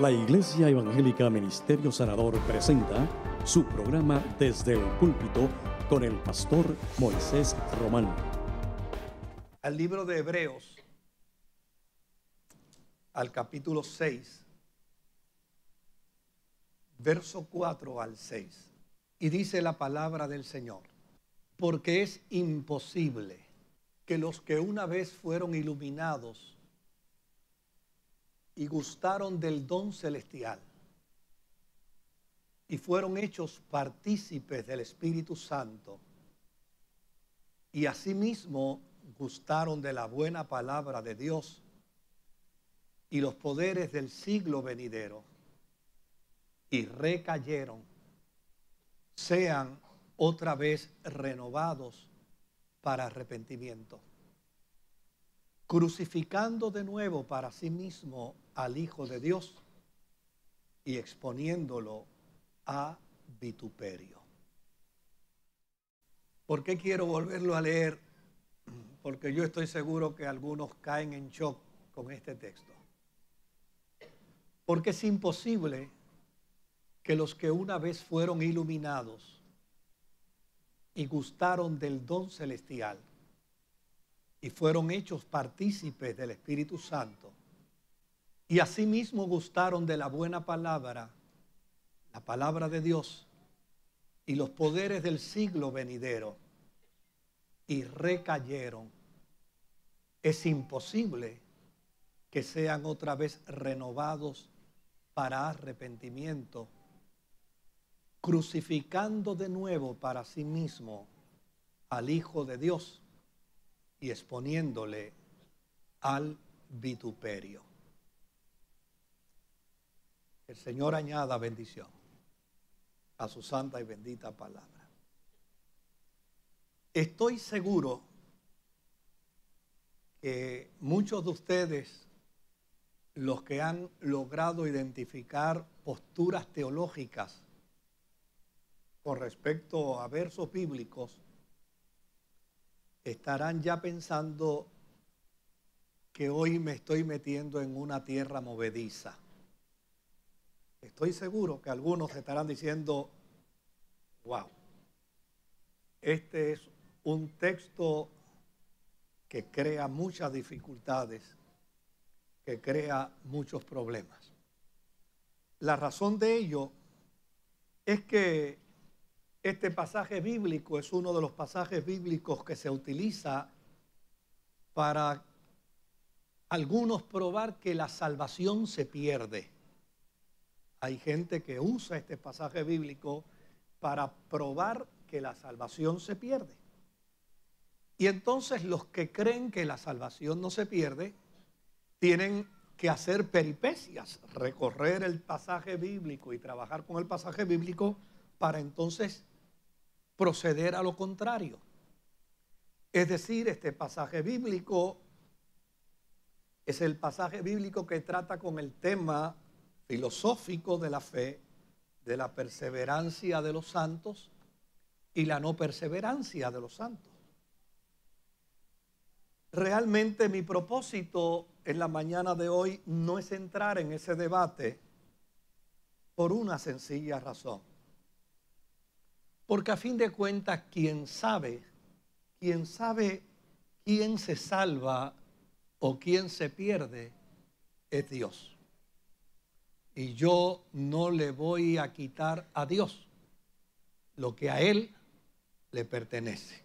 La Iglesia Evangélica Ministerio Sanador presenta su programa Desde el Púlpito con el pastor Moisés Román. Al libro de Hebreos, al capítulo 6, verso 4 al 6. Y dice la palabra del Señor: porque es imposible que los que una vez fueron iluminados y gustaron del don celestial y fueron hechos partícipes del Espíritu Santo y asimismo gustaron de la buena palabra de Dios y los poderes del siglo venidero y recayeron, sean otra vez renovados para arrepentimiento, crucificando de nuevo para sí mismo al Hijo de Dios y exponiéndolo a vituperio. ¿Por qué quiero volverlo a leer? Porque yo estoy seguro que algunos caen en shock con este texto. Porque es imposible que los que una vez fueron iluminados y gustaron del don celestial y fueron hechos partícipes del Espíritu Santo y asimismo gustaron de la buena palabra, la palabra de Dios y los poderes del siglo venidero y recayeron, es imposible que sean otra vez renovados para arrepentimiento, crucificando de nuevo para sí mismo al Hijo de Dios y exponiéndole al vituperio. El Señor añada bendición a su santa y bendita palabra. Estoy seguro que muchos de ustedes, los que han logrado identificar posturas teológicas con respecto a versos bíblicos, estarán ya pensando que hoy me estoy metiendo en una tierra movediza. Estoy seguro que algunos estarán diciendo: wow, este es un texto que crea muchas dificultades, que crea muchos problemas. La razón de ello es que este pasaje bíblico es uno de los pasajes bíblicos que se utiliza para algunos probar que la salvación se pierde. Hay gente que usa este pasaje bíblico para probar que la salvación se pierde. Y entonces los que creen que la salvación no se pierde tienen que hacer peripecias, recorrer el pasaje bíblico y trabajar con el pasaje bíblico para entonces proceder a lo contrario. Es decir, este pasaje bíblico es el pasaje bíblico que trata con el tema filosófico de la fe, de la perseverancia de los santos y la no perseverancia de los santos. Realmente mi propósito en la mañana de hoy no es entrar en ese debate por una sencilla razón. Porque a fin de cuentas, quién sabe quién se salva o quién se pierde es Dios. Y yo no le voy a quitar a Dios lo que a Él le pertenece.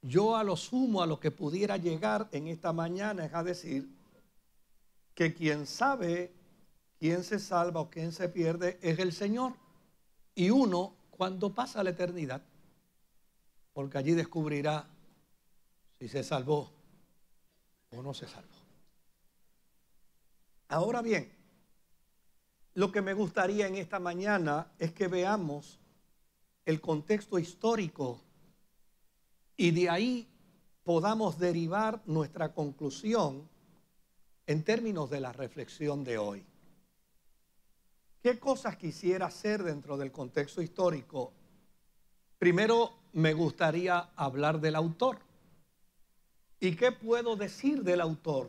Yo a lo sumo, a lo que pudiera llegar en esta mañana es a decir que quien sabe quién se salva o quién se pierde es el Señor. Y uno, cuando pasa la eternidad, porque allí descubrirá si se salvó o no se salvó. Ahora bien, lo que me gustaría en esta mañana es que veamos el contexto histórico y de ahí podamos derivar nuestra conclusión en términos de la reflexión de hoy. ¿Qué cosas quisiera hacer dentro del contexto histórico? Primero, me gustaría hablar del autor. ¿Y qué puedo decir del autor?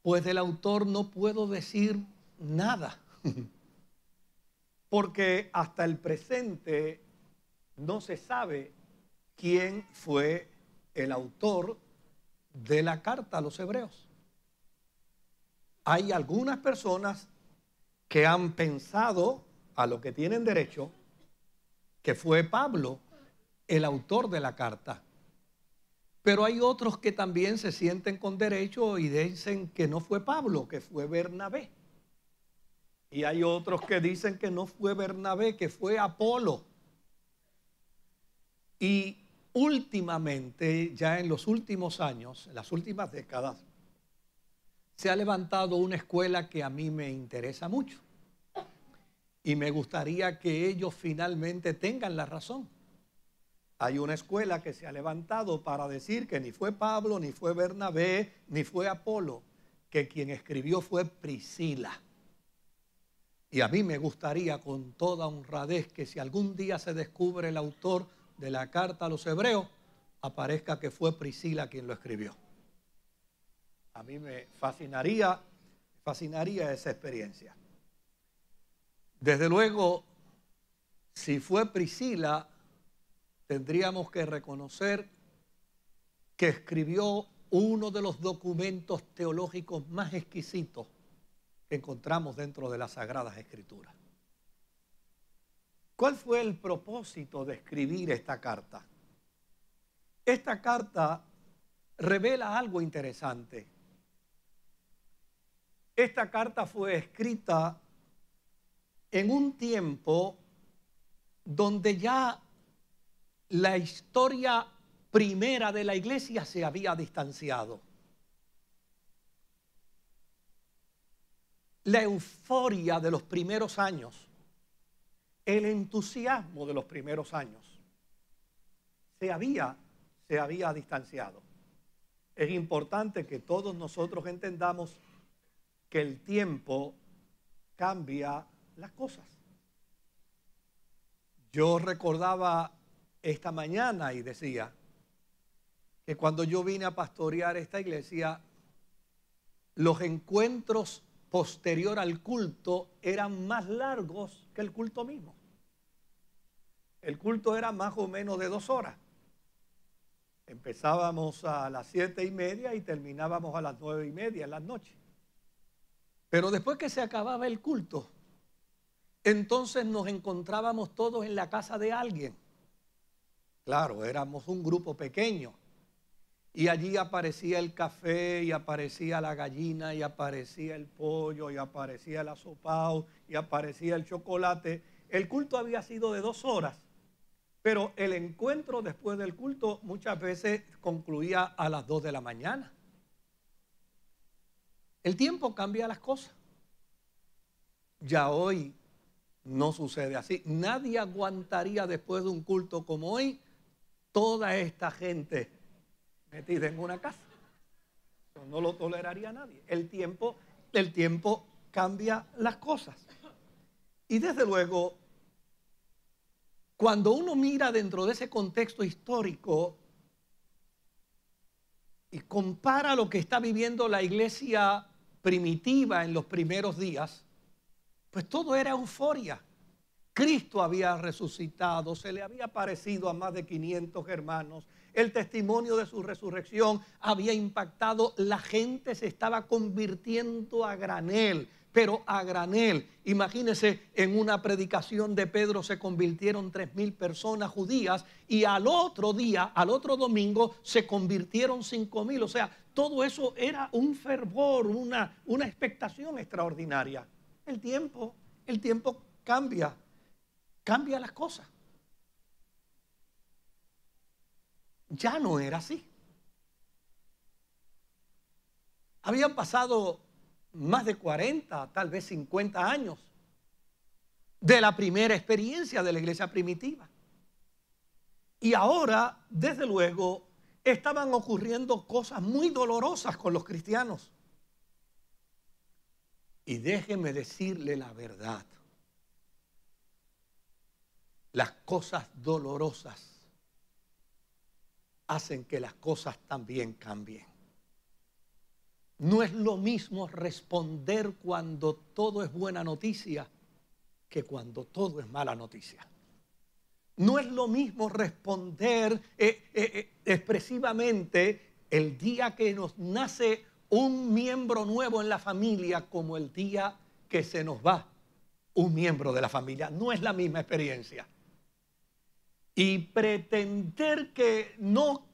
Pues del autor no puedo decir nada, porque hasta el presente no se sabe quién fue el autor de la carta a los hebreos. Hay algunas personas que han pensado, a lo que tienen derecho, que fue Pablo el autor de la carta. Pero hay otros que también se sienten con derecho y dicen que no fue Pablo, que fue Bernabé. Y hay otros que dicen que no fue Bernabé, que fue Apolo. Y últimamente, ya en los últimos años, en las últimas décadas, se ha levantado una escuela que a mí me interesa mucho. Y me gustaría que ellos finalmente tengan la razón. Hay una escuela que se ha levantado para decir que ni fue Pablo, ni fue Bernabé, ni fue Apolo, que quien escribió fue Priscila. Y a mí me gustaría con toda honradez que si algún día se descubre el autor de la carta a los hebreos, aparezca que fue Priscila quien lo escribió. A mí me fascinaría esa experiencia. Desde luego, si fue Priscila, tendríamos que reconocer que escribió uno de los documentos teológicos más exquisitos que encontramos dentro de las Sagradas Escrituras. ¿Cuál fue el propósito de escribir esta carta? Esta carta revela algo interesante. Esta carta fue escrita en un tiempo donde ya la historia primera de la iglesia se había distanciado. La euforia de los primeros años, el entusiasmo de los primeros años, se había distanciado. Es importante que todos nosotros entendamos que el tiempo cambia las cosas. Yo recordaba esta mañana y decía que cuando yo vine a pastorear esta iglesia, los encuentros posterior al culto eran más largos que el culto mismo. El culto era más o menos de 2 horas. Empezábamos a las 7:30 y terminábamos a las 9:30 en la noche. Pero después que se acababa el culto, entonces nos encontrábamos todos en la casa de alguien. Claro, éramos un grupo pequeño. Y allí aparecía el café, y aparecía la gallina, y aparecía el pollo, y aparecía el asopao, y aparecía el chocolate. El culto había sido de 2 horas, pero el encuentro después del culto muchas veces concluía a las 2 de la mañana. El tiempo cambia las cosas. Ya hoy no sucede así. Nadie aguantaría después de un culto como hoy toda esta gente metida en una casa. No lo toleraría nadie. El tiempo cambia las cosas. Y desde luego, cuando uno mira dentro de ese contexto histórico y compara lo que está viviendo la iglesia primitiva en los primeros días, pues todo era euforia. Cristo había resucitado, se le había aparecido a más de 500 hermanos. El testimonio de su resurrección había impactado. La gente se estaba convirtiendo a granel, pero a granel. Imagínense, en una predicación de Pedro se convirtieron 3,000 personas judías y al otro día, al otro domingo, se convirtieron 5,000. O sea, todo eso era un fervor, una expectación extraordinaria. El tiempo cambia las cosas. Ya no era así. Habían pasado más de 40, tal vez 50 años de la primera experiencia de la iglesia primitiva. Y ahora, desde luego, estaban ocurriendo cosas muy dolorosas con los cristianos. Y déjeme decirle la verdad. Las cosas dolorosas hacen que las cosas también cambien. No es lo mismo responder cuando todo es buena noticia que cuando todo es mala noticia. No es lo mismo responder expresivamente el día que nos nace un miembro nuevo en la familia como el día que se nos va un miembro de la familia. No es la misma experiencia. Y pretender que no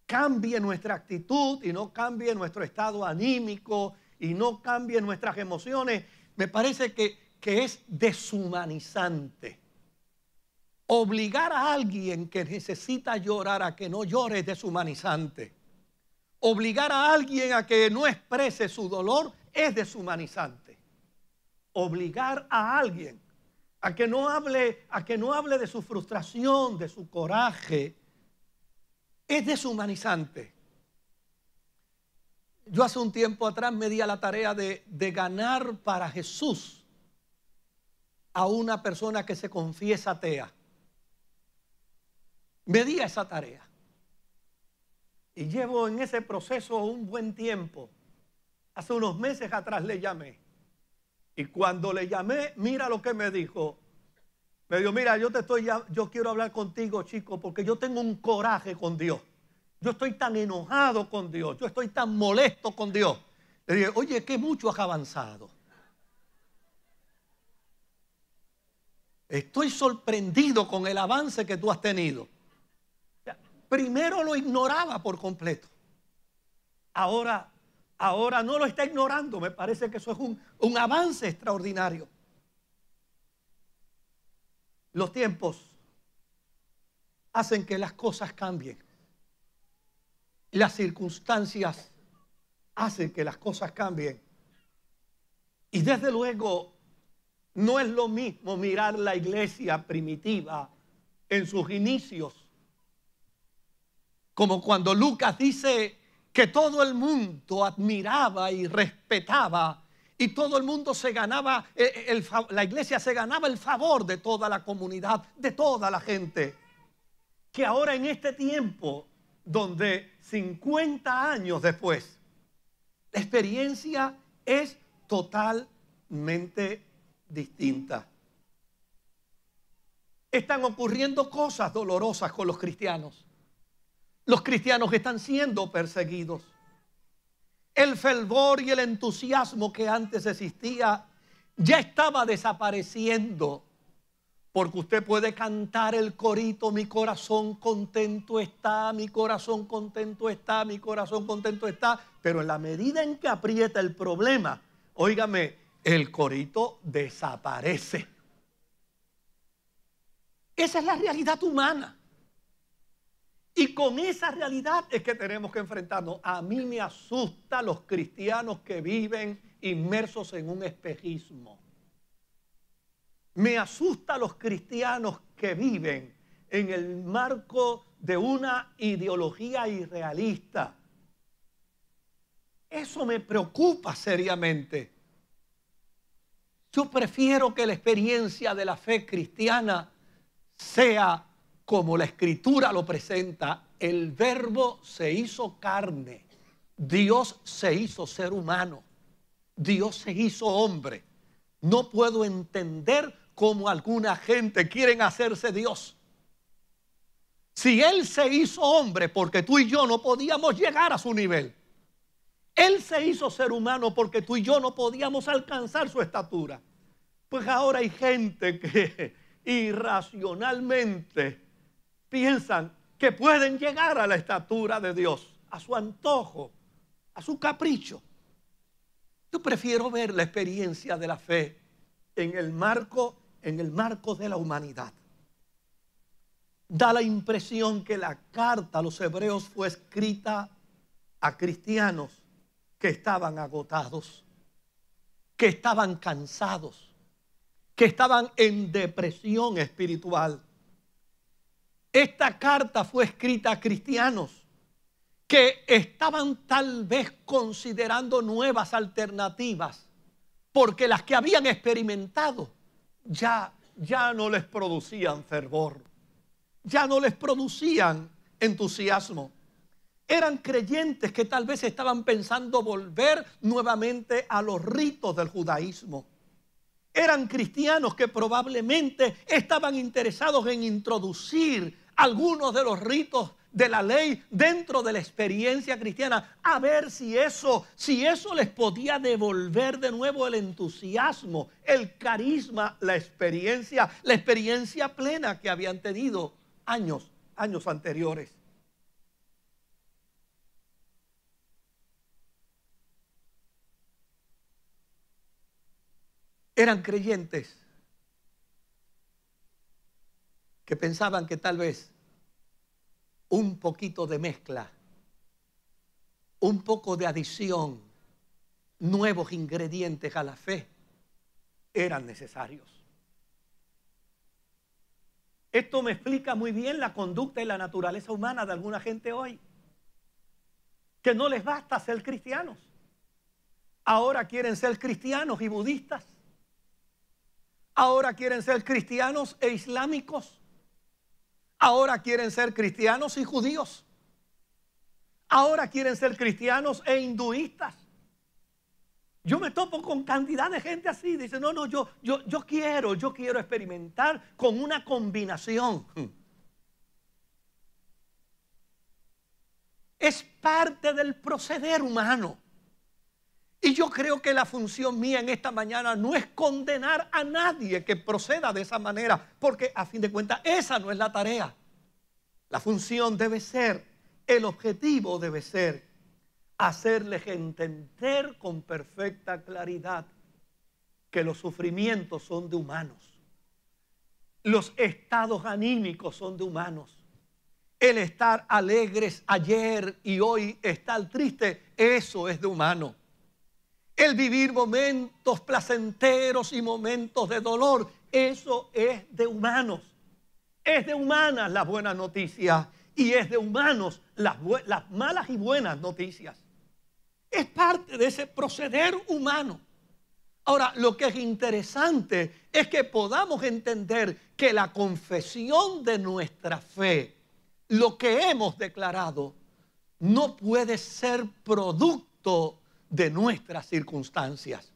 cambie nuestra actitud y no cambie nuestro estado anímico y no cambie nuestras emociones, me parece que es deshumanizante. Obligar a alguien que necesita llorar a que no llore es deshumanizante. Obligar a alguien a que no exprese su dolor es deshumanizante. Obligar a alguien a que no hable de su frustración, de su coraje, es deshumanizante. Yo hace un tiempo atrás me di a la tarea de ganar para Jesús a una persona que se confiesa atea. Me di a esa tarea. Y llevo en ese proceso un buen tiempo. Hace unos meses atrás le llamé. Y cuando le llamé, mira lo que me dijo. Me dijo, mira, yo quiero hablar contigo, chico, porque yo tengo un coraje con Dios. Yo estoy tan enojado con Dios. Yo estoy tan molesto con Dios. Le dije, oye, que mucho has avanzado. Estoy sorprendido con el avance que tú has tenido. Primero lo ignoraba por completo. Ahora no lo está ignorando. Me parece que eso es un avance extraordinario. Los tiempos hacen que las cosas cambien. Las circunstancias hacen que las cosas cambien. Y desde luego no es lo mismo mirar la iglesia primitiva en sus inicios, como cuando Lucas dice que todo el mundo admiraba y respetaba y todo el mundo se ganaba, la iglesia se ganaba el favor de toda la comunidad, de toda la gente. Que ahora en este tiempo, donde 50 años después, la experiencia es totalmente distinta. Están ocurriendo cosas dolorosas con los cristianos. Los cristianos están siendo perseguidos. El fervor y el entusiasmo que antes existía ya estaba desapareciendo. Porque usted puede cantar el corito, mi corazón contento está, mi corazón contento está, mi corazón contento está. Pero en la medida en que aprieta el problema, óigame, el corito desaparece. Esa es la realidad humana. Y con esa realidad es que tenemos que enfrentarnos. A mí me asusta los cristianos que viven inmersos en un espejismo. Me asusta los cristianos que viven en el marco de una ideología irrealista. Eso me preocupa seriamente. Yo prefiero que la experiencia de la fe cristiana sea como la Escritura lo presenta. El Verbo se hizo carne. Dios se hizo ser humano. Dios se hizo hombre. No puedo entender cómo alguna gente quiere hacerse Dios. Si Él se hizo hombre porque tú y yo no podíamos llegar a su nivel. Él se hizo ser humano porque tú y yo no podíamos alcanzar su estatura. Pues ahora hay gente que irracionalmente piensan que pueden llegar a la estatura de Dios, a su antojo, a su capricho. Yo prefiero ver la experiencia de la fe en el marco de la humanidad. Da la impresión que la carta a los hebreos fue escrita a cristianos que estaban agotados, que estaban cansados, que estaban en depresión espiritual. Esta carta fue escrita a cristianos que estaban tal vez considerando nuevas alternativas, porque las que habían experimentado ya no les producían fervor, ya no les producían entusiasmo. Eran creyentes que tal vez estaban pensando volver nuevamente a los ritos del judaísmo. Eran cristianos que probablemente estaban interesados en introducir algunos de los ritos de la ley dentro de la experiencia cristiana, a ver si eso les podía devolver de nuevo el entusiasmo, el carisma, la experiencia plena que habían tenido años anteriores. Eran creyentes que pensaban que tal vez un poquito de mezcla, un poco de adición, nuevos ingredientes a la fe eran necesarios. Esto me explica muy bien la conducta y la naturaleza humana de alguna gente hoy, que no les basta ser cristianos. Ahora quieren ser cristianos y budistas. Ahora quieren ser cristianos e islámicos. Ahora quieren ser cristianos y judíos. Ahora quieren ser cristianos e hinduistas. Yo me topo con cantidad de gente así. Dice, no, yo quiero experimentar con una combinación. Es parte del proceder humano. Y yo creo que la función mía en esta mañana no es condenar a nadie que proceda de esa manera, porque a fin de cuentas esa no es la tarea. La función debe ser, el objetivo debe ser hacerles entender con perfecta claridad que los sufrimientos son de humanos, los estados anímicos son de humanos. El estar alegres ayer y hoy estar triste, eso es de humano. El vivir momentos placenteros y momentos de dolor, eso es de humanos. Es de humanas las buenas noticias y es de humanos las malas y buenas noticias. Es parte de ese proceder humano. Ahora, lo que es interesante es que podamos entender que la confesión de nuestra fe, lo que hemos declarado, no puede ser producto de nuestras circunstancias,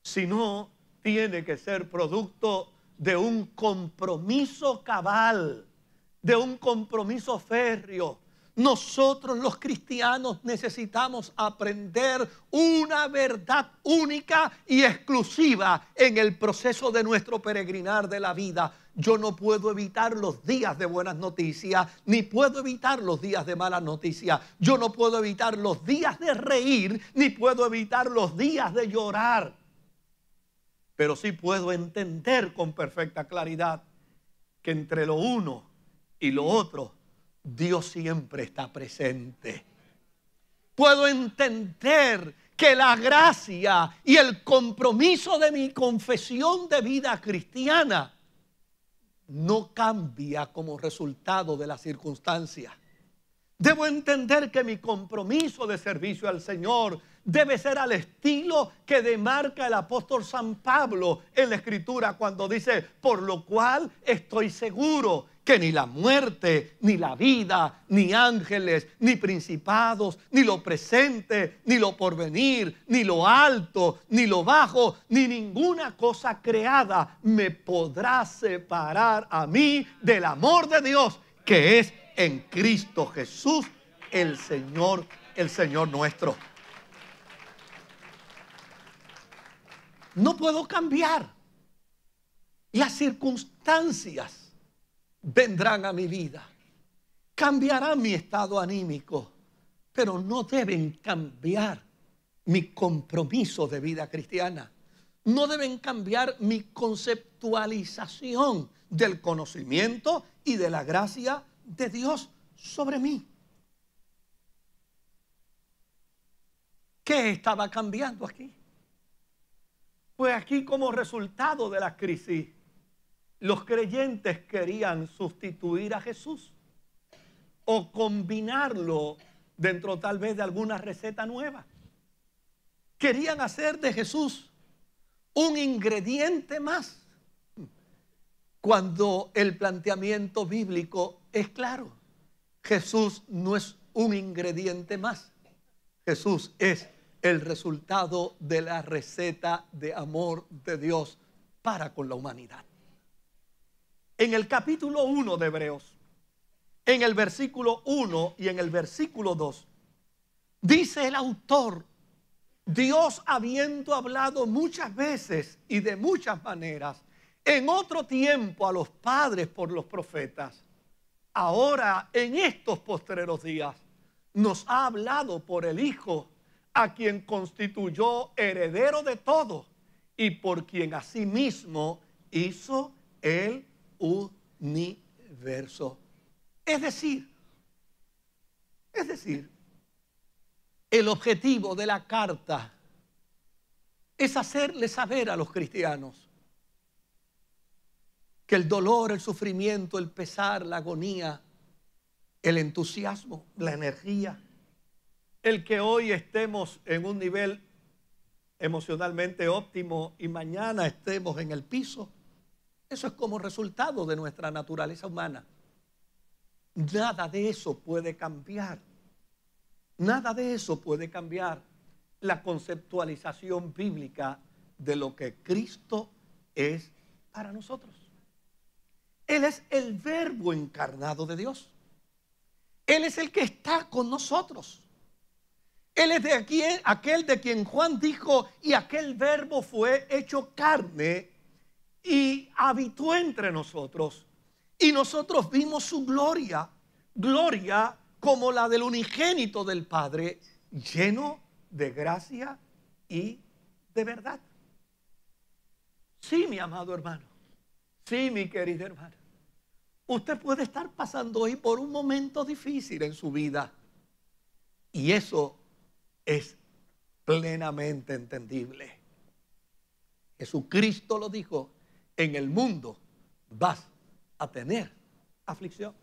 sino tiene que ser producto de un compromiso cabal, de un compromiso férreo. Nosotros los cristianos necesitamos aprender una verdad única y exclusiva en el proceso de nuestro peregrinar de la vida. Yo no puedo evitar los días de buenas noticias, ni puedo evitar los días de malas noticias. Yo no puedo evitar los días de reír, ni puedo evitar los días de llorar. Pero sí puedo entender con perfecta claridad que entre lo uno y lo otro, Dios siempre está presente. Puedo entender que la gracia y el compromiso de mi confesión de vida cristiana no cambia como resultado de las circunstancias. Debo entender que mi compromiso de servicio al Señor debe ser al estilo que demarca el apóstol San Pablo en la Escritura cuando dice, por lo cual estoy seguro que ni la muerte, ni la vida, ni ángeles, ni principados, ni lo presente, ni lo porvenir, ni lo alto, ni lo bajo, ni ninguna cosa creada me podrá separar a mí del amor de Dios que es en Cristo Jesús, el Señor nuestro. No puedo cambiar. Las circunstancias vendrán a mi vida. Cambiará mi estado anímico, pero no deben cambiar mi compromiso de vida cristiana. No deben cambiar mi conceptualización del conocimiento y de la gracia de Dios sobre mí. ¿Qué estaba cambiando aquí? Pues aquí, como resultado de la crisis, los creyentes querían sustituir a Jesús o combinarlo dentro tal vez de alguna receta nueva. Querían hacer de Jesús un ingrediente más, cuando el planteamiento bíblico es claro. Jesús no es un ingrediente más. Jesús es el resultado de la receta de amor de Dios para con la humanidad. En el capítulo 1 de Hebreos, en el versículo 1 y en el versículo 2, dice el autor: Dios, habiendo hablado muchas veces y de muchas maneras en otro tiempo a los padres por los profetas, ahora en estos postreros días nos ha hablado por el Hijo, a quien constituyó heredero de todo y por quien asimismo hizo el universo. Es decir, el objetivo de la carta es hacerle saber a los cristianos que el dolor, el sufrimiento, el pesar, la agonía, el entusiasmo, la energía, el que hoy estemos en un nivel emocionalmente óptimo y mañana estemos en el piso, eso es como resultado de nuestra naturaleza humana. Nada de eso puede cambiar. Nada de eso puede cambiar la conceptualización bíblica de lo que Cristo es para nosotros. Él es el Verbo encarnado de Dios. Él es el que está con nosotros. Él es aquel de quien Juan dijo: y aquel Verbo fue hecho carne y habitó entre nosotros. Y nosotros vimos su gloria, gloria como la del unigénito del Padre, lleno de gracia y de verdad. Sí, mi amado hermano. Sí, mi querida hermana. Usted puede estar pasando hoy por un momento difícil en su vida. Y eso es plenamente entendible. Jesucristo lo dijo: en el mundo vas a tener aflicción.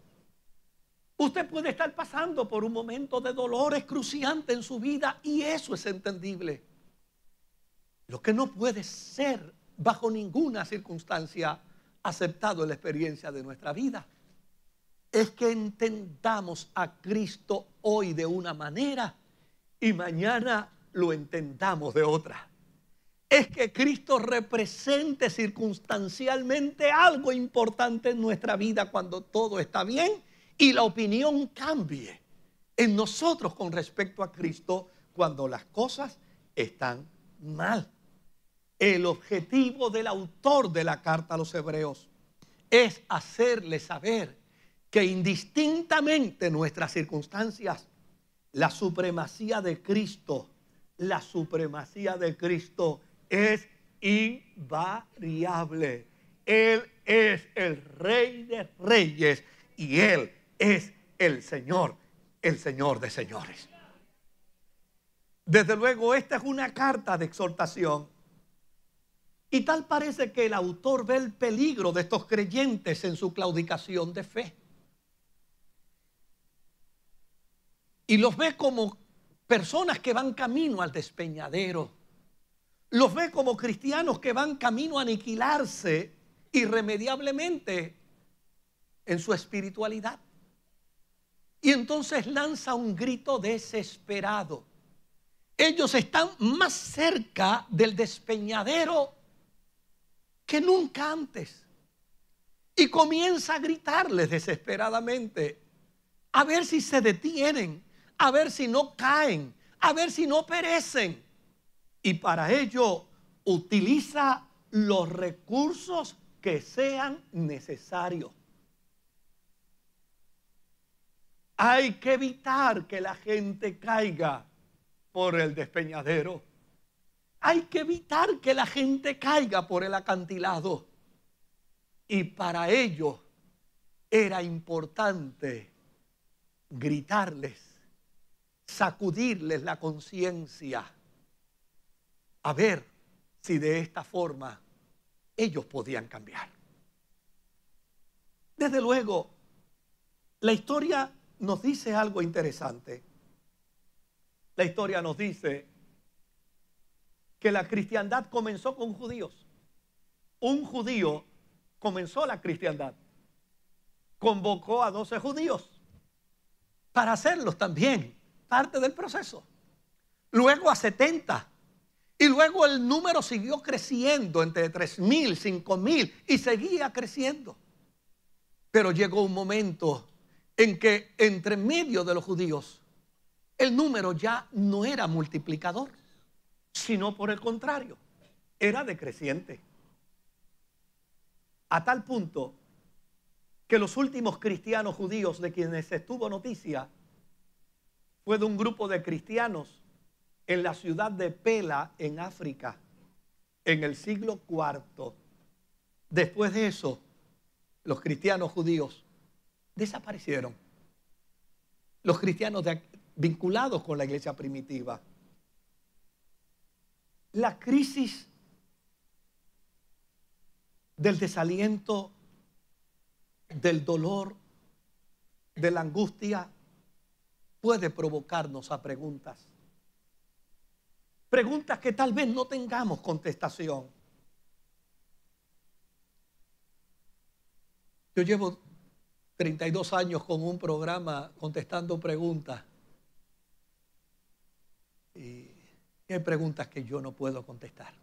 Usted puede estar pasando por un momento de dolor excruciante en su vida y eso es entendible. Lo que no puede ser bajo ninguna circunstancia aceptado en la experiencia de nuestra vida es que entendamos a Cristo hoy de una manera y mañana lo entendamos de otra. Es que Cristo represente circunstancialmente algo importante en nuestra vida cuando todo está bien y la opinión cambie en nosotros con respecto a Cristo cuando las cosas están mal. El objetivo del autor de la carta a los Hebreos es hacerle saber que indistintamente nuestras circunstancias, la supremacía de Cristo es invariable. Él es el Rey de Reyes y Él es el Señor de señores. Desde luego, esta es una carta de exhortación. Y tal parece que el autor ve el peligro de estos creyentes en su claudicación de fe. Y los ve como personas que van camino al despeñadero. Los ve como cristianos que van camino a aniquilarse irremediablemente en su espiritualidad. Y entonces lanza un grito desesperado. Ellos están más cerca del despeñadero que nunca antes. Y comienza a gritarles desesperadamente, a ver si se detienen, a ver si no caen, a ver si no perecen. Y para ello utiliza los recursos que sean necesarios. Hay que evitar que la gente caiga por el despeñadero. Hay que evitar que la gente caiga por el acantilado. Y para ello era importante gritarles, sacudirles la conciencia, a ver si de esta forma ellos podían cambiar. Desde luego, la historia nos dice algo interesante. La historia nos dice que la cristiandad comenzó con judíos. Un judío comenzó la cristiandad. Convocó a 12 judíos para hacerlos también, parte del proceso. Luego a 70. Y luego el número siguió creciendo entre 3,000, 5,000 y seguía creciendo. Pero llegó un momento en que entre medio de los judíos el número ya no era multiplicador, sino por el contrario, era decreciente. A tal punto que los últimos cristianos judíos de quienes se tuvo noticia fue de un grupo de cristianos en la ciudad de Pela, en África, en el siglo IV. Después de eso, los cristianos judíos desaparecieron. Los cristianos vinculados con la iglesia primitiva. La crisis del desaliento, del dolor, de la angustia, puede provocarnos a preguntas. Preguntas que tal vez no tengamos contestación. Yo llevo 32 años con un programa contestando preguntas. Y hay preguntas que yo no puedo contestar.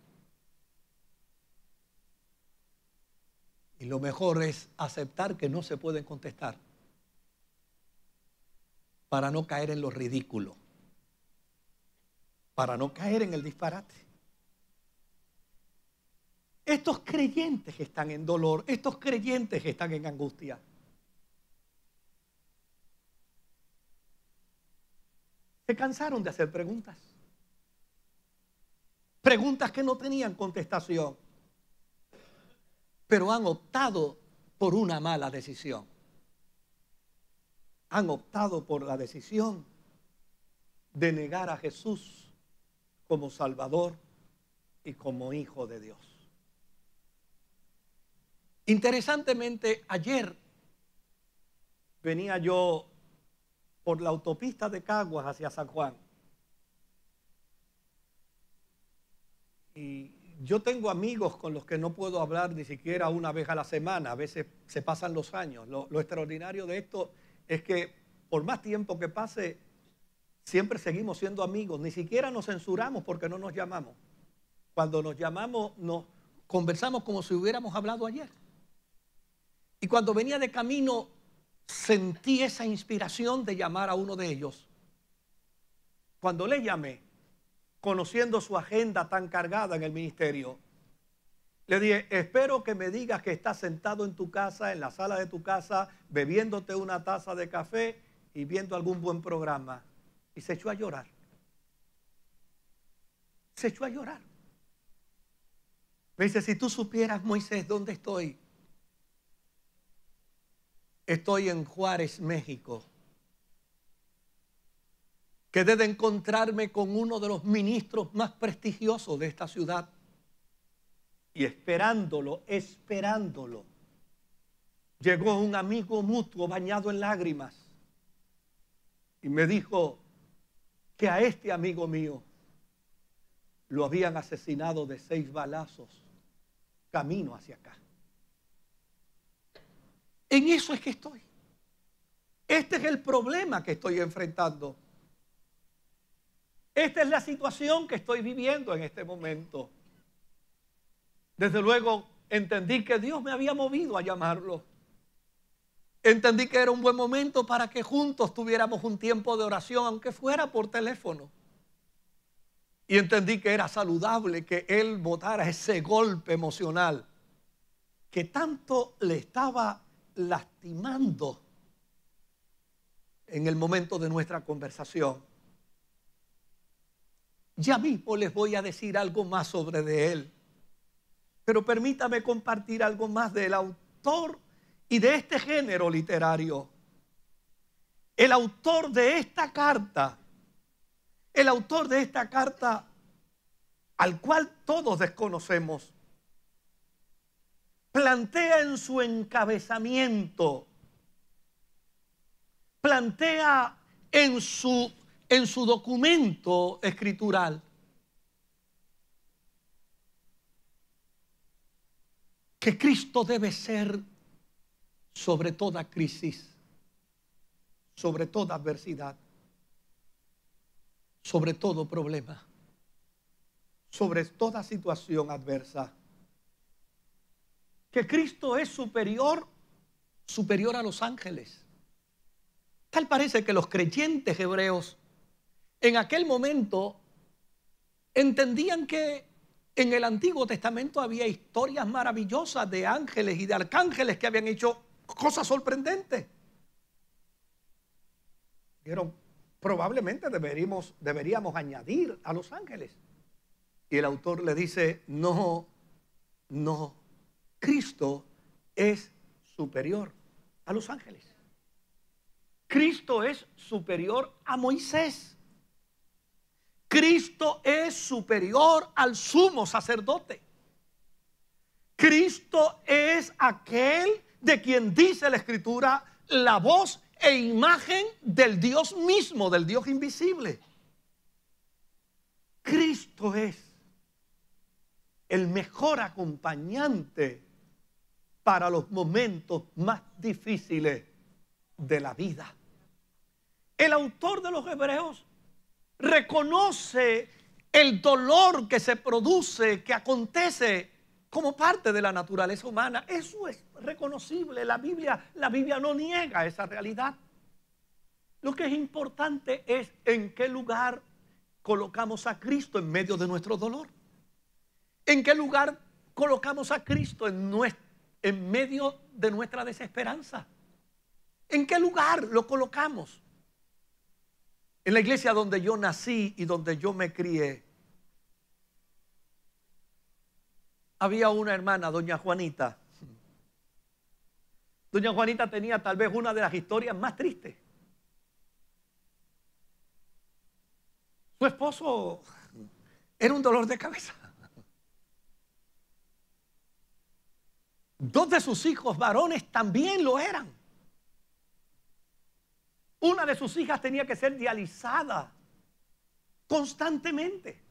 Y lo mejor es aceptar que no se pueden contestar para no caer en lo ridículo, para no caer en el disparate. Estos creyentes que están en dolor, estos creyentes que están en angustia, se cansaron de hacer preguntas. Preguntas que no tenían contestación, pero han optado por una mala decisión. Han optado por la decisión de negar a Jesús como Salvador y como Hijo de Dios. Interesantemente, ayer venía yo por la autopista de Caguas hacia San Juan. Y yo tengo amigos con los que no puedo hablar ni siquiera una vez a la semana. A veces se pasan los años. Lo extraordinario de esto es que por más tiempo que pase, siempre seguimos siendo amigos. Ni siquiera nos censuramos porque no nos llamamos. Cuando nos llamamos, nos conversamos como si hubiéramos hablado ayer. Y cuando venía de camino, sentí esa inspiración de llamar a uno de ellos. Cuando le llamé, conociendo su agenda tan cargada en el ministerio, le dije: espero que me digas que estás sentado en tu casa, en la sala de tu casa, bebiéndote una taza de café y viendo algún buen programa. Y se echó a llorar. Se echó a llorar. Me dice: si tú supieras, Moisés, ¿dónde estoy? Estoy en Juárez, México. Quedé de encontrarme con uno de los ministros más prestigiosos de esta ciudad. Y esperándolo, llegó un amigo mutuo bañado en lágrimas. Y me dijo que a este amigo mío lo habían asesinado de 6 balazos camino hacia acá. En eso es que estoy. Este es el problema que estoy enfrentando. Esta es la situación que estoy viviendo en este momento. Desde luego entendí que Dios me había movido a llamarlo. Entendí que era un buen momento para que juntos tuviéramos un tiempo de oración, aunque fuera por teléfono. Y entendí que era saludable que él botara ese golpe emocional que tanto le estaba lastimando en el momento de nuestra conversación. Ya mismo les voy a decir algo más sobre de él, pero permítame compartir algo más del autor y de este género literario. El autor de esta carta, al cual todos desconocemos, plantea en su encabezamiento, plantea en su documento escritural que Cristo debe ser sobre toda crisis, sobre toda adversidad, sobre todo problema, sobre toda situación adversa. Que Cristo es superior a los ángeles. Tal parece que los creyentes hebreos en aquel momento entendían que en el Antiguo Testamento había historias maravillosas de ángeles y de arcángeles que habían hecho cosas sorprendentes. Dijeron, probablemente deberíamos añadir a los ángeles. Y el autor le dice, no, Cristo es superior a los ángeles. Cristo es superior a Moisés. Cristo es superior al sumo sacerdote. Cristo es aquel de quien dice la Escritura la voz e imagen del Dios mismo, del Dios invisible. Cristo es el mejor acompañante para los momentos más difíciles de la vida. El autor de los Hebreos reconoce el dolor que se produce, que acontece como parte de la naturaleza humana. Eso es reconocible. La Biblia no niega esa realidad. Lo que es importante es en qué lugar colocamos a Cristo en medio de nuestro dolor. ¿En qué lugar colocamos a Cristo en medio de nuestra desesperanza? ¿En qué lugar lo colocamos? En la iglesia donde yo nací y donde yo me crié, había una hermana, doña Juanita. Doña Juanita tenía tal vez una de las historias más tristes. Su esposo era un dolor de cabeza. Dos de sus hijos varones también lo eran. Una de sus hijas tenía que ser dializada constantemente.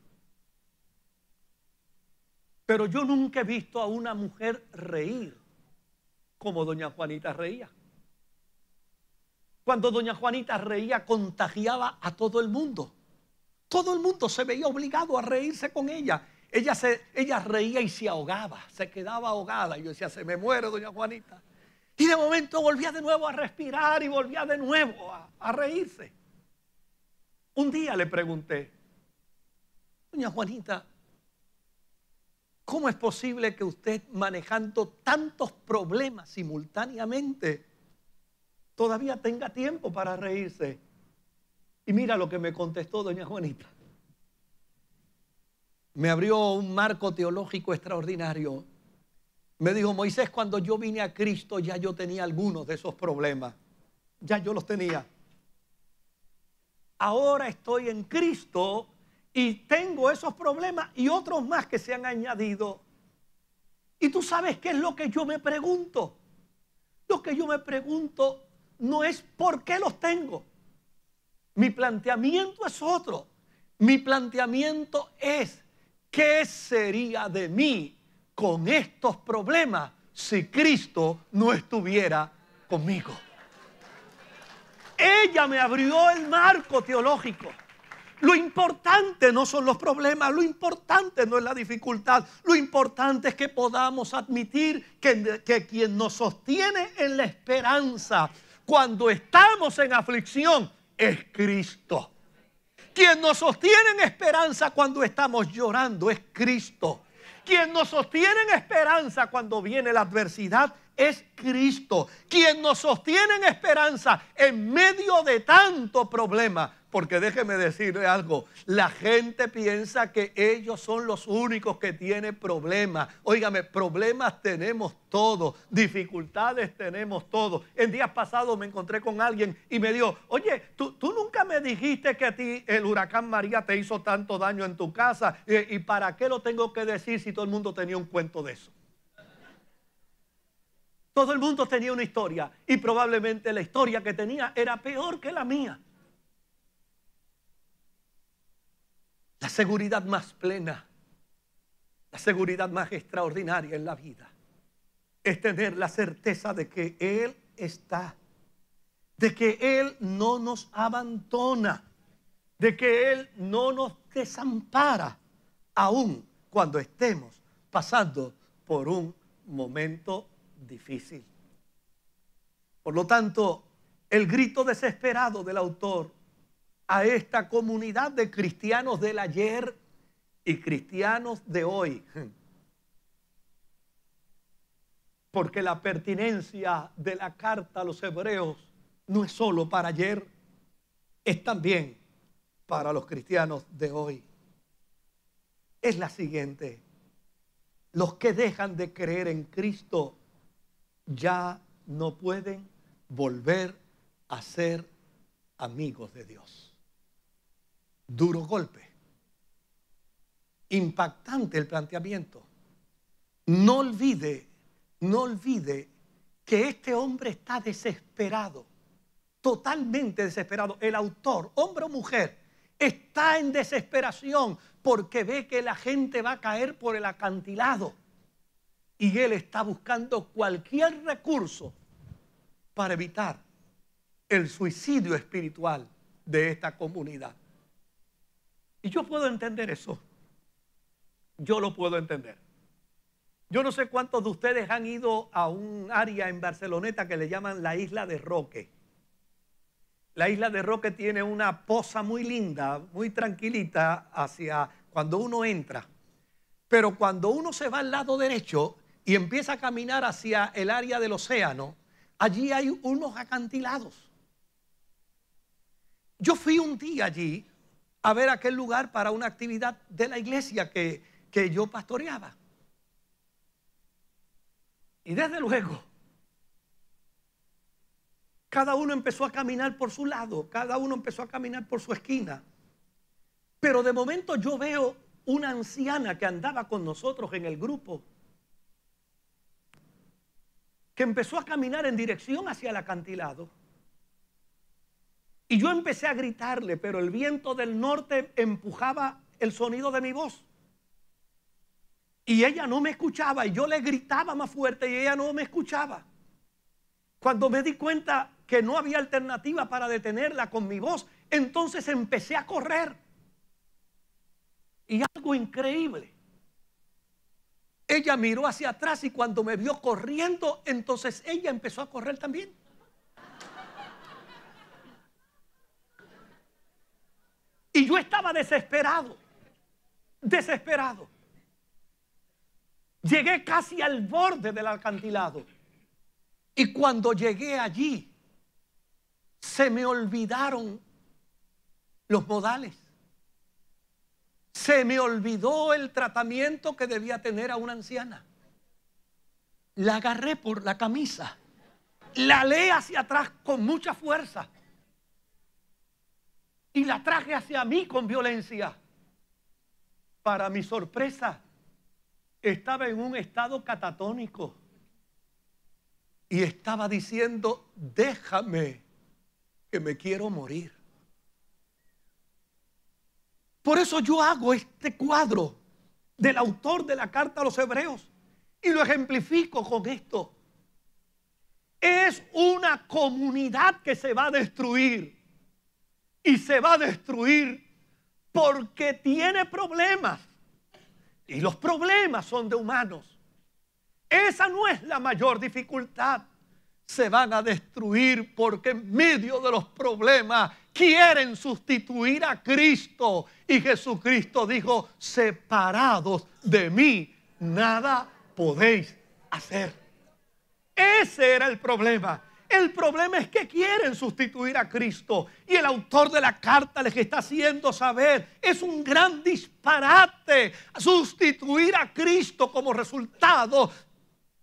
Pero yo nunca he visto a una mujer reír como doña Juanita reía. Cuando doña Juanita reía, contagiaba a todo el mundo. Todo el mundo se veía obligado a reírse con ella. Ella reía y se ahogaba, se quedaba ahogada. Y yo decía, se me muere doña Juanita. Y de momento volvía de nuevo a respirar y volvía de nuevo a reírse. Un día le pregunté, doña Juanita, ¿cómo es posible que usted, manejando tantos problemas simultáneamente, todavía tenga tiempo para reírse? Y mira lo que me contestó doña Juanita. Me abrió un marco teológico extraordinario. Me dijo, Moisés, cuando yo vine a Cristo ya yo tenía algunos de esos problemas. Ya yo los tenía. Ahora estoy en Cristo y tengo esos problemas y otros más que se han añadido. Y tú sabes qué es lo que yo me pregunto. Lo que yo me pregunto no es por qué los tengo. Mi planteamiento es otro. Mi planteamiento es, ¿qué sería de mí con estos problemas si Cristo no estuviera conmigo? Ella me abrió el marco teológico. Lo importante no son los problemas, lo importante no es la dificultad, lo importante es que podamos admitir que quien nos sostiene en la esperanza cuando estamos en aflicción es Cristo. Quien nos sostiene en esperanza cuando estamos llorando es Cristo. Quien nos sostiene en esperanza cuando viene la adversidad es Cristo. Quien nos sostiene en esperanza en medio de tanto problema. Porque déjeme decirle algo, la gente piensa que ellos son los únicos que tienen problemas. Óigame, problemas tenemos todos, dificultades tenemos todos. En días pasados me encontré con alguien y me dijo, oye, tú nunca me dijiste que a ti el huracán María te hizo tanto daño en tu casa. ¿Y para qué lo tengo que decir si todo el mundo tenía un cuento de eso? Todo el mundo tenía una historia y probablemente la historia que tenía era peor que la mía. La seguridad más plena, la seguridad más extraordinaria en la vida es tener la certeza de que Él está, de que Él no nos abandona, de que Él no nos desampara, aun cuando estemos pasando por un momento difícil. Por lo tanto, el grito desesperado del autor a esta comunidad de cristianos del ayer y cristianos de hoy, porque la pertinencia de la carta a los hebreos no es solo para ayer, es también para los cristianos de hoy. Es la siguiente: los que dejan de creer en Cristo ya no pueden volver a ser amigos de Dios. Duro golpe. Impactante el planteamiento. No olvide que este hombre está desesperado, totalmente desesperado. El autor, hombre o mujer, está en desesperación porque ve que la gente va a caer por el acantilado y él está buscando cualquier recurso para evitar el suicidio espiritual de esta comunidad. Y yo puedo entender eso. Yo lo puedo entender. Yo no sé cuántos de ustedes han ido a un área en Barceloneta que le llaman la Isla de Roque. La Isla de Roque tiene una poza muy linda, muy tranquilita hacia cuando uno entra. Pero cuando uno se va al lado derecho y empieza a caminar hacia el área del océano, allí hay unos acantilados. Yo fui un día allí a ver aquel lugar para una actividad de la iglesia que yo pastoreaba. Y desde luego, cada uno empezó a caminar por su lado, cada uno empezó a caminar por su esquina. Pero de momento yo veo una anciana que andaba con nosotros en el grupo, que empezó a caminar en dirección hacia el acantilado. Y yo empecé a gritarle, pero el viento del norte empujaba el sonido de mi voz. Y ella no me escuchaba, y yo le gritaba más fuerte y ella no me escuchaba. Cuando me di cuenta que no había alternativa para detenerla con mi voz, entonces empecé a correr. Y algo increíble, ella miró hacia atrás y cuando me vio corriendo, entonces ella empezó a correr también. Y yo estaba desesperado, desesperado. Llegué casi al borde del acantilado. Y cuando llegué allí, se me olvidaron los modales. Se me olvidó el tratamiento que debía tener a una anciana. La agarré por la camisa, la alé hacia atrás con mucha fuerza y la traje hacia mí con violencia. Para mi sorpresa, estaba en un estado catatónico y estaba diciendo: déjame, que me quiero morir. Por eso yo hago este cuadro del autor de la carta a los hebreos y lo ejemplifico con esto. Es una comunidad que se va a destruir y se va a destruir porque tiene problemas y los problemas son de humanos. Esa no es la mayor dificultad. Se van a destruir porque en medio de los problemas quieren sustituir a Cristo. Y Jesucristo dijo: separados de mí, nada podéis hacer. Ese era el problema. El problema es que quieren sustituir a Cristo. Y el autor de la carta les está haciendo saber: es un gran disparate sustituir a Cristo como resultado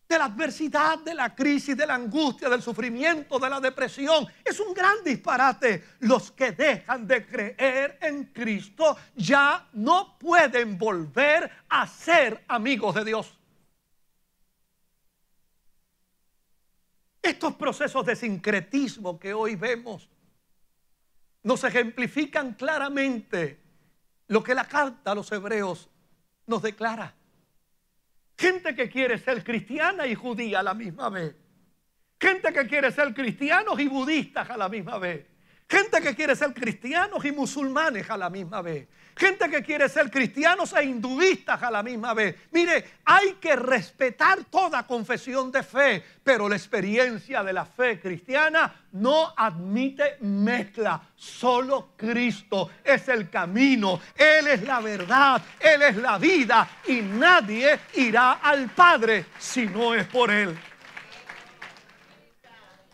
de la adversidad, de la crisis, de la angustia, del sufrimiento, de la depresión. Es un gran disparate. Los que dejan de creer en Cristo ya no pueden volver a ser amigos de Dios. Estos procesos de sincretismo que hoy vemos nos ejemplifican claramente lo que la carta a los hebreos nos declara. Gente que quiere ser cristiana y judía a la misma vez. Gente que quiere ser cristianos y budistas a la misma vez. Gente que quiere ser cristianos y musulmanes a la misma vez. Gente que quiere ser cristianos e hinduistas a la misma vez. Mire, hay que respetar toda confesión de fe, pero la experiencia de la fe cristiana no admite mezcla. Solo Cristo es el camino, Él es la verdad, Él es la vida y nadie irá al Padre si no es por Él.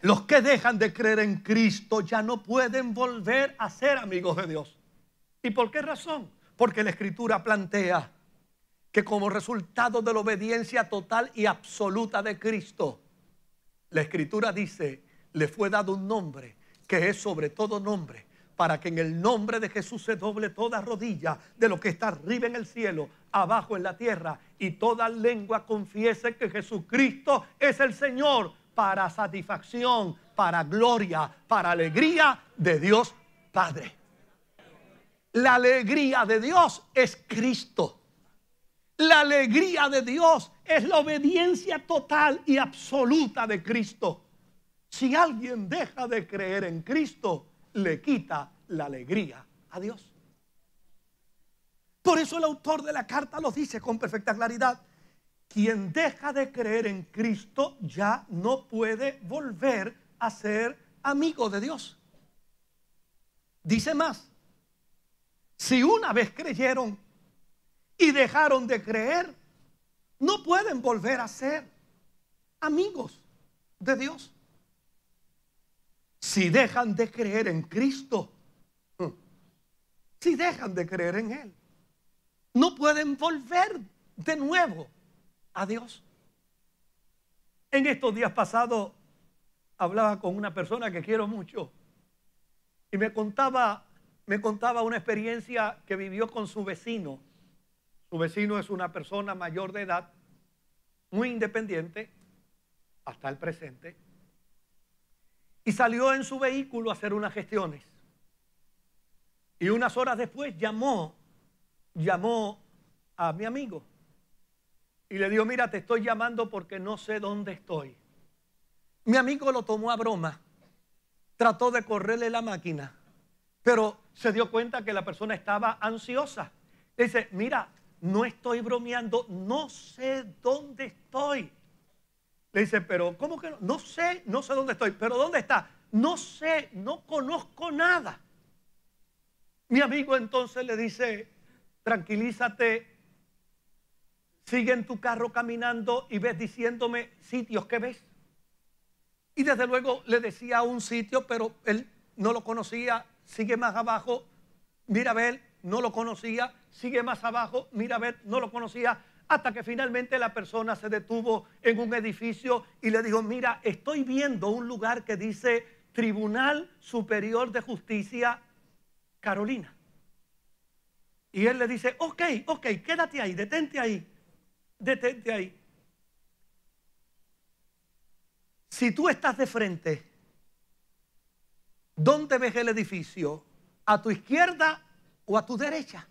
Los que dejan de creer en Cristo ya no pueden volver a ser amigos de Dios. ¿Y por qué razón? Porque la Escritura plantea que como resultado de la obediencia total y absoluta de Cristo, la Escritura dice, le fue dado un nombre que es sobre todo nombre, para que en el nombre de Jesús se doble toda rodilla de lo que está arriba en el cielo, abajo en la tierra, y toda lengua confiese que Jesucristo es el Señor, para satisfacción, para gloria, para alegría de Dios Padre. La alegría de Dios es Cristo. La alegría de Dios es la obediencia total y absoluta de Cristo. Si alguien deja de creer en Cristo, le quita la alegría a Dios. Por eso el autor de la carta lo dice con perfecta claridad. Quien deja de creer en Cristo ya no puede volver a ser amigo de Dios. Dice más, si una vez creyeron y dejaron de creer, no pueden volver a ser amigos de Dios. Si dejan de creer en Cristo, si dejan de creer en Él, no pueden volver de nuevo a Dios. En estos días pasados hablaba con una persona que quiero mucho y me contaba una experiencia que vivió con su vecino. Su vecino es una persona mayor de edad, muy independiente hasta el presente, y salió en su vehículo a hacer unas gestiones. Y unas horas después llamó a mi amigo y le dijo, mira, te estoy llamando porque no sé dónde estoy. Mi amigo lo tomó a broma, trató de correrle la máquina, pero se dio cuenta que la persona estaba ansiosa. Le dice, mira, no estoy bromeando, no sé dónde estoy. Le dice, pero ¿cómo que no? No sé dónde estoy, pero ¿dónde está? No sé, no conozco nada. Mi amigo entonces le dice, tranquilízate, sigue en tu carro caminando y ves diciéndome sitios que ves. Y desde luego le decía un sitio, pero él no lo conocía. Sigue más abajo, mira a ver, no lo conocía. Sigue más abajo, mira a ver, no lo conocía. Hasta que finalmente la persona se detuvo en un edificio y le dijo, mira, estoy viendo un lugar que dice Tribunal Superior de Justicia Carolina. Y él le dice, ok, quédate ahí, detente ahí. Si tú estás de frente, ¿dónde ves el edificio? ¿A tu izquierda o a tu derecha?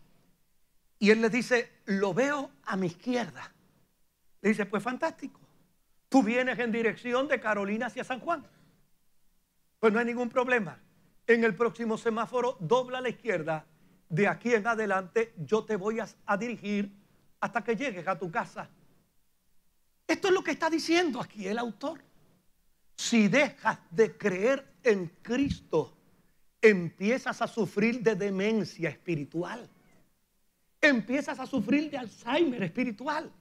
Y él le dice, lo veo a mi izquierda. Le dice, pues fantástico. Tú vienes en dirección de Carolina hacia San Juan. Pues no hay ningún problema. En el próximo semáforo, dobla a la izquierda. De aquí en adelante, yo te voy a dirigir hasta que llegues a tu casa. Esto es lo que está diciendo aquí el autor. Si dejas de creer en Cristo, empiezas a sufrir de demencia espiritual. Empiezas a sufrir de Alzheimer espiritual.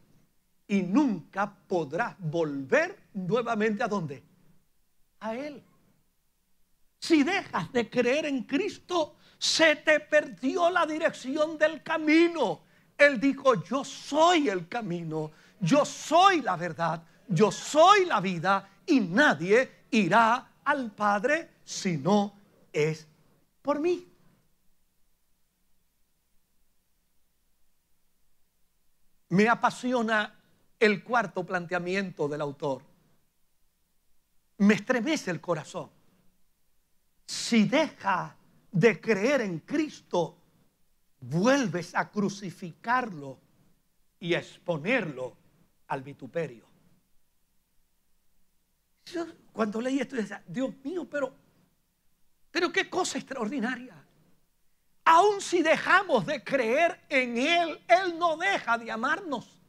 Y nunca podrás volver nuevamente ¿a dónde? A Él. Si dejas de creer en Cristo, se te perdió la dirección del camino. Él dijo, yo soy el camino, yo soy la verdad, yo soy la vida y nadie irá al Padre si no es por mí. Me apasiona el cuarto planteamiento del autor. Me estremece el corazón. Si deja de creer en Cristo, vuelves a crucificarlo y a exponerlo al vituperio. Yo, cuando leí esto, decía, Dios mío, pero qué cosa extraordinaria. Aun si dejamos de creer en Él, Él no deja de amarnos.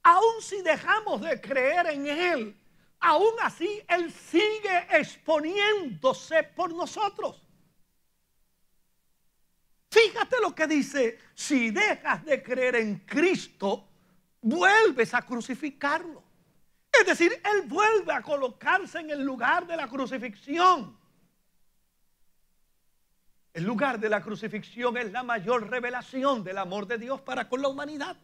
Aun si dejamos de creer en Él, aún así Él sigue exponiéndose por nosotros. Fíjate lo que dice: si dejas de creer en Cristo, vuelves a crucificarlo. Es decir, Él vuelve a colocarse en el lugar de la crucifixión. El lugar de la crucifixión es la mayor revelación del amor de Dios para con la humanidad.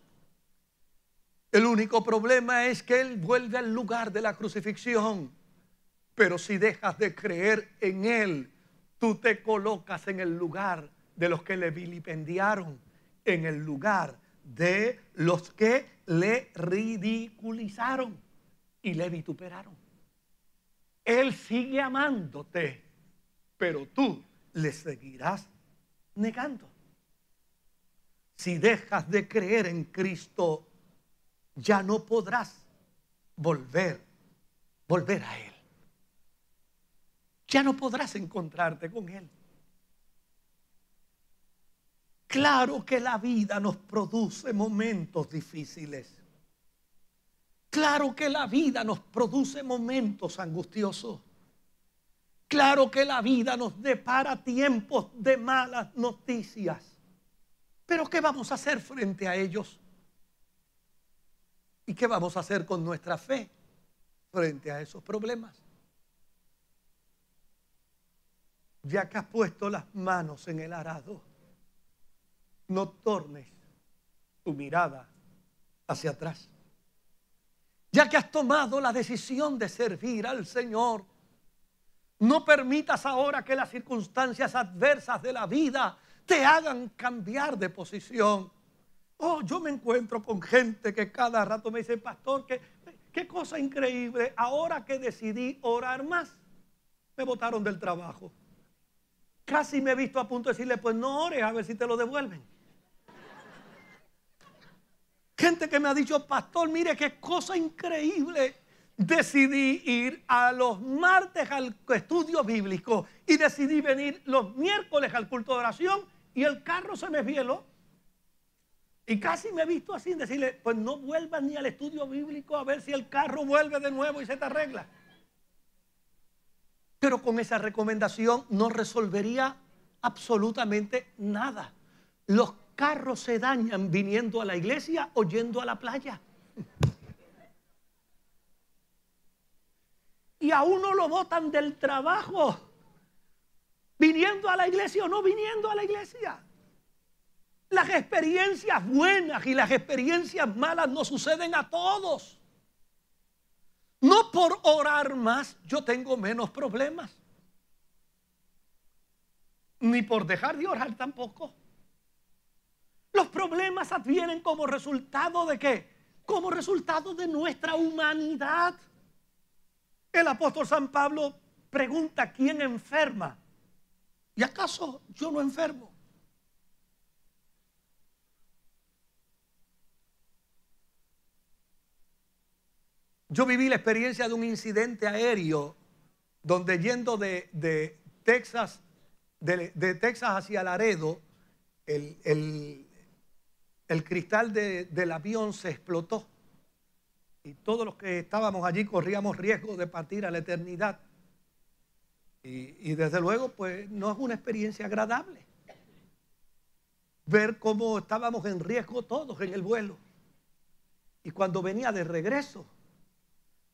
El único problema es que Él vuelve al lugar de la crucifixión. Pero si dejas de creer en Él, tú te colocas en el lugar de los que le vilipendiaron, en el lugar de los que le ridiculizaron y le vituperaron. Él sigue amándote, pero tú le seguirás negando. Si dejas de creer en Cristo, ya no podrás volver a Él. Ya no podrás encontrarte con Él. Claro que la vida nos produce momentos difíciles. Claro que la vida nos produce momentos angustiosos. Claro que la vida nos depara tiempos de malas noticias. Pero ¿qué vamos a hacer frente a ellos? ¿Y qué vamos a hacer con nuestra fe frente a esos problemas? Ya que has puesto las manos en el arado, no tornes tu mirada hacia atrás. Ya que has tomado la decisión de servir al Señor, no permitas ahora que las circunstancias adversas de la vida te hagan cambiar de posición. Oh, yo me encuentro con gente que cada rato me dice: pastor, qué cosa increíble. Ahora que decidí orar más, me botaron del trabajo. Casi me he visto a punto de decirle: pues no ores, a ver si te lo devuelven. Gente que me ha dicho: pastor, mire qué cosa increíble. Decidí ir a los martes al estudio bíblico y decidí venir los miércoles al culto de oración y el carro se me vieló. Y casi me he visto así, en decirle: pues no vuelvas ni al estudio bíblico a ver si el carro vuelve de nuevo y se te arregla. Pero con esa recomendación no resolvería absolutamente nada. Los carros se dañan viniendo a la iglesia o yendo a la playa. Y a uno lo botan del trabajo viniendo a la iglesia o no viniendo a la iglesia. Las experiencias buenas y las experiencias malas nos suceden a todos. No por orar más yo tengo menos problemas. Ni por dejar de orar tampoco. Los problemas advienen como resultado ¿de qué? Como resultado de nuestra humanidad. El apóstol San Pablo pregunta: ¿quién enferma? ¿Y acaso yo no enfermo? Yo viví la experiencia de un incidente aéreo donde yendo de Texas, de Texas hacia Laredo, el cristal del avión se explotó. Y todos los que estábamos allí corríamos riesgo de partir a la eternidad. Y desde luego, pues no es una experiencia agradable ver cómo estábamos en riesgo todos en el vuelo. Y cuando venía de regreso,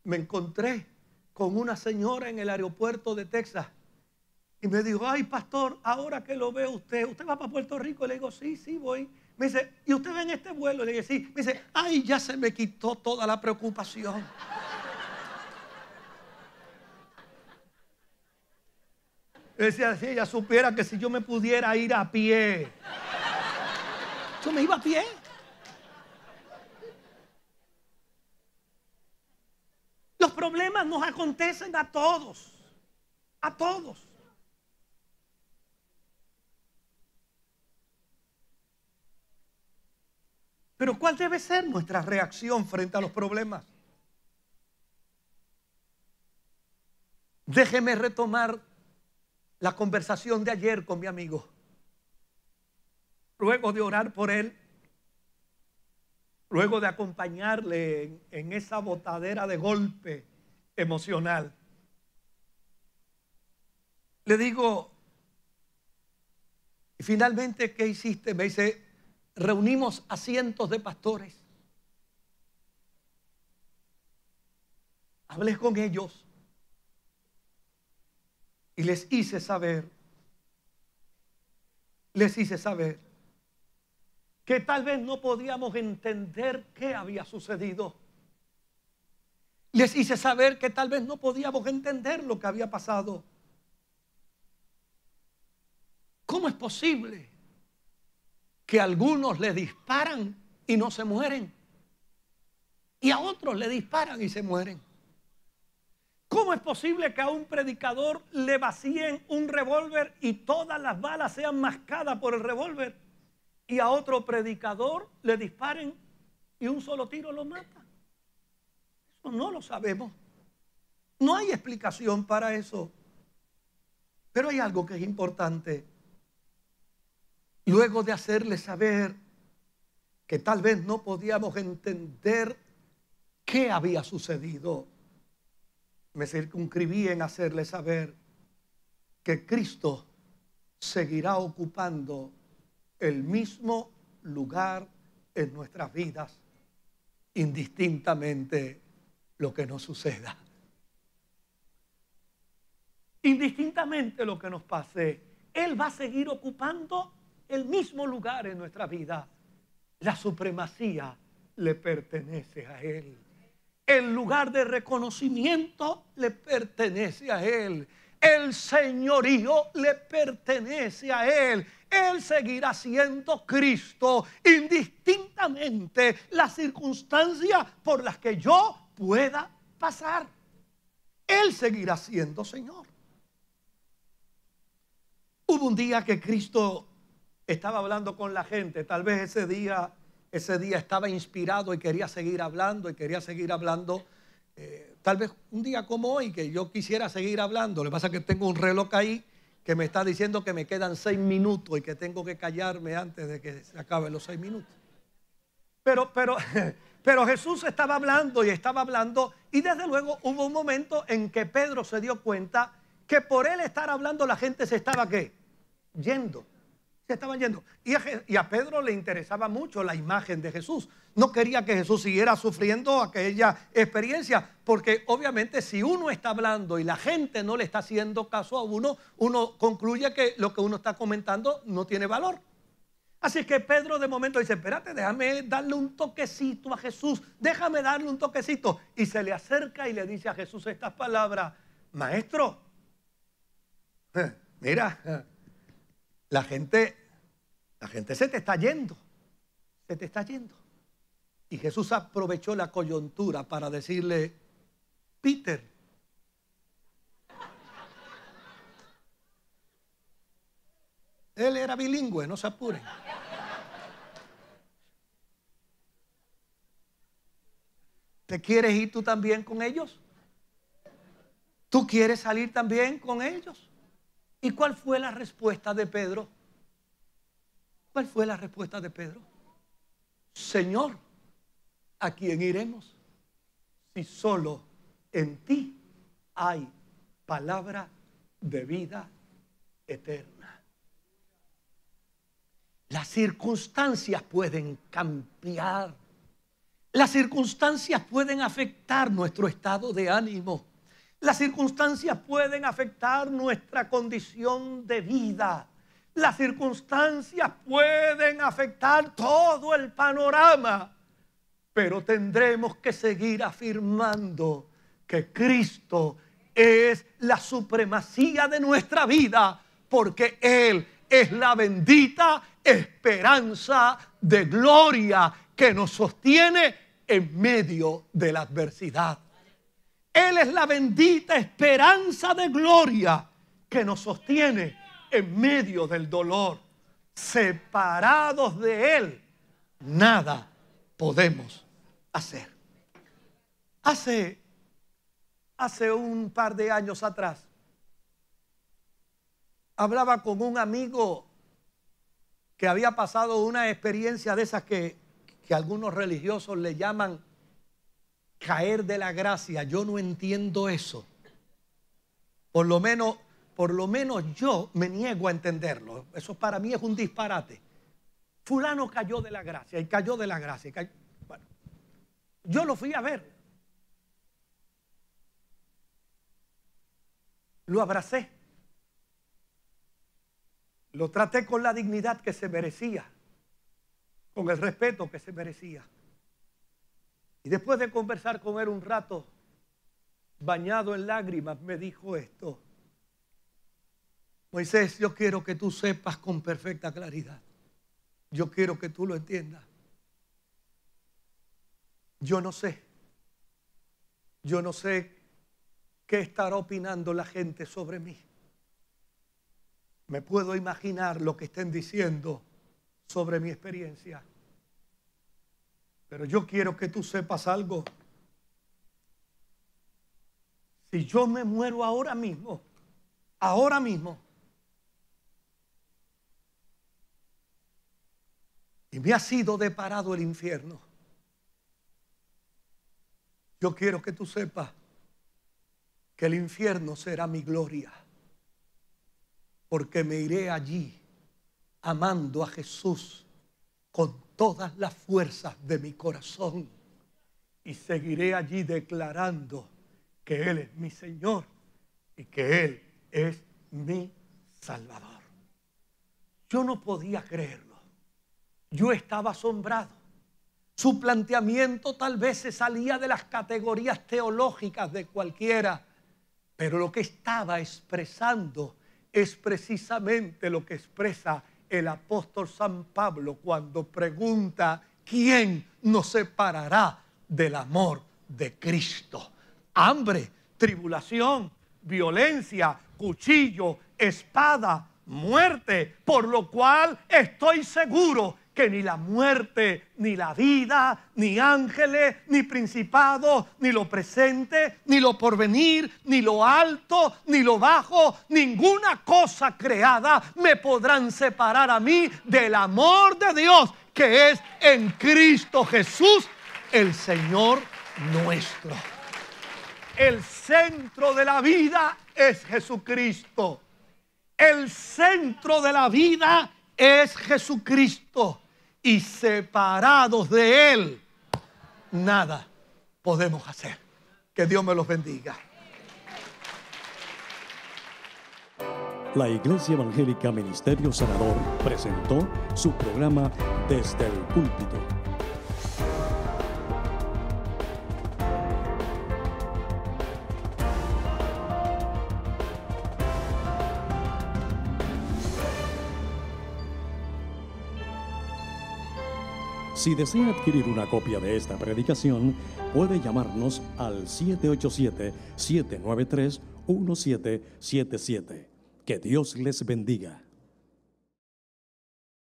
me encontré con una señora en el aeropuerto de Texas. Y me dijo: ay, pastor, ahora que lo ve ¿usted va para Puerto Rico? Le digo: sí, voy. Me dice: ¿y usted va en este vuelo? Le dije: sí. Me dice: ay, ya se me quitó toda la preocupación. Le decía: si ella supiera que si yo me pudiera ir a pie, yo me iba a pie. Los problemas nos acontecen a todos. A todos. Pero ¿cuál debe ser nuestra reacción frente a los problemas? Déjeme retomar la conversación de ayer con mi amigo. Luego de orar por él, luego de acompañarle en esa botadera de golpe emocional, le digo, y finalmente, ¿qué hiciste? Me dice, reunimos a cientos de pastores. Hablé con ellos y les hice saber que tal vez no podíamos entender qué había sucedido. Les hice saber que tal vez no podíamos entender lo que había pasado. ¿Cómo es posible que a algunos le disparan y no se mueren? Y a otros le disparan y se mueren. ¿Cómo es posible que a un predicador le vacíen un revólver y todas las balas sean mascadas por el revólver? Y a otro predicador le disparen y un solo tiro lo mata. Eso no lo sabemos. No hay explicación para eso. Pero hay algo que es importante. Luego de hacerle saber que tal vez no podíamos entender qué había sucedido, me circunscribí en hacerle saber que Cristo seguirá ocupando el mismo lugar en nuestras vidas, indistintamente lo que nos suceda. Indistintamente lo que nos pase, Él va a seguir ocupando el mismo lugar en nuestra vida. La supremacía le pertenece a Él. El lugar de reconocimiento le pertenece a Él. El señorío le pertenece a Él. Él seguirá siendo Cristo indistintamente las circunstancias por las que yo pueda pasar. Él seguirá siendo Señor. Hubo un día que Cristo estaba hablando con la gente. Tal vez ese día estaba inspirado y quería seguir hablando tal vez un día como hoy que yo quisiera seguir hablando. Lo que pasa es que tengo un reloj ahí que me está diciendo que me quedan 6 minutos y que tengo que callarme antes de que se acaben los 6 minutos. Pero Jesús estaba hablando y desde luego hubo un momento en que Pedro se dio cuenta que por él estar hablando la gente se estaba ¿qué? Yendo. Se estaban yendo. Y a Pedro le interesaba mucho la imagen de Jesús. No quería que Jesús siguiera sufriendo aquella experiencia, porque obviamente si uno está hablando y la gente no le está haciendo caso a uno, uno concluye que lo que uno está comentando no tiene valor. Así que Pedro de momento dice, espérate, déjame darle un toquecito a Jesús, déjame darle un toquecito. Y se le acerca y le dice a Jesús estas palabras, maestro, mira, la gente se te está yendo, se te está yendo. Y Jesús aprovechó la coyuntura para decirle, Peter, él era bilingüe, no se apuren. ¿Te quieres ir tú también con ellos? ¿Tú quieres salir también con ellos? ¿Y cuál fue la respuesta de Pedro? ¿Cuál fue la respuesta de Pedro? Señor, ¿a quién iremos? Si solo en ti hay palabra de vida eterna. Las circunstancias pueden cambiar. Las circunstancias pueden afectar nuestro estado de ánimo. Las circunstancias pueden afectar nuestra condición de vida. Las circunstancias pueden afectar todo el panorama, pero tendremos que seguir afirmando que Cristo es la supremacía de nuestra vida, porque Él es la bendita esperanza de gloria que nos sostiene en medio de la adversidad. Él es la bendita esperanza de gloria que nos sostiene en medio del dolor. Separados de Él, nada podemos hacer. Hace hace un par de años atrás, hablaba con un amigo que había pasado una experiencia de esas que algunos religiosos le llaman caer de la gracia. Yo no entiendo eso. Por lo menos yo me niego a entenderlo. Eso para mí es un disparate. Fulano cayó de la gracia y cayó de la gracia. Bueno, yo lo fui a ver. Lo abracé. Lo traté con la dignidad que se merecía, con el respeto que se merecía. Y después de conversar con él un rato, bañado en lágrimas, me dijo esto: Moisés, yo quiero que tú sepas con perfecta claridad. Yo quiero que tú lo entiendas. Yo no sé qué estará opinando la gente sobre mí. Me puedo imaginar lo que estén diciendo sobre mi experiencia. Pero yo quiero que tú sepas algo. Si yo me muero ahora mismo, y me ha sido deparado el infierno, yo quiero que tú sepas que el infierno será mi gloria, porque me iré allí amando a Jesús con todas las fuerzas de mi corazón y seguiré allí declarando que Él es mi Señor y que Él es mi Salvador. Yo no podía creerlo. Yo estaba asombrado. Su planteamiento tal vez se salía de las categorías teológicas de cualquiera, pero lo que estaba expresando es precisamente lo que expresa el apóstol San Pablo cuando pregunta: ¿quién nos separará del amor de Cristo? Hambre, tribulación, violencia, cuchillo, espada, muerte, por lo cual estoy seguro que ni la muerte, ni la vida, ni ángeles, ni principados, ni lo presente, ni lo porvenir, ni lo alto, ni lo bajo, ninguna cosa creada me podrán separar a mí del amor de Dios que es en Cristo Jesús, el Señor nuestro. El centro de la vida es Jesucristo. El centro de la vida es Jesucristo. Y separados de Él, nada podemos hacer. Que Dios me los bendiga. La Iglesia Evangélica Ministerio Sanador presentó su programa Desde el Púlpito. Si desea adquirir una copia de esta predicación, puede llamarnos al 787-793-1777. Que Dios les bendiga.